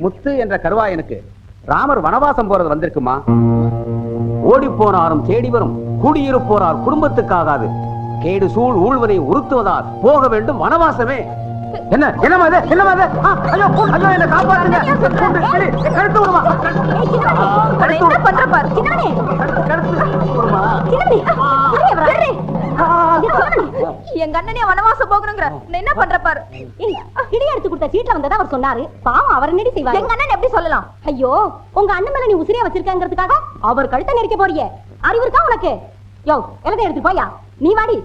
முத்து என்ற கருவாயனுக்கு ராமர் வனவாசம் போறது வந்திருக்குமா? ஓடி போனாரும் தேடி வரும், குடியிருப்போரால் குடும்பத்துக்காகாது, கேடு சூழ் ஊழ்வனை உறுத்துவதால் போக வேண்டும் வனவாசமே. என்ன என்னமா இது? என்னமா இது? ஐயோ ஐயோ, என்ன காப்பாத்துங்க. கழுத்து விடுமா? என்ன பண்ற பாரு சின்னனே. எங்க அண்ணனே வனவாசம் போகணுங்கிற என்ன பண்ற பாரு. இடி எடுத்து கொடுத்த சீட்ல வந்ததா அவர் சொன்னாரு. பாவம் அவர் நெடி செய்வார். எங்க அண்ணன் எப்படி சொல்லலாம்? ஐயோ, உங்க அண்ணன் மேல நீ உசிரியா வச்சிருக்காங்கிறதுக்காக அவர் கழுத்தை நெரிக்க போறியே. அறிவு இருக்கா உனக்கு? யோ, எழுத எடுத்து போயா. நீ வாடி.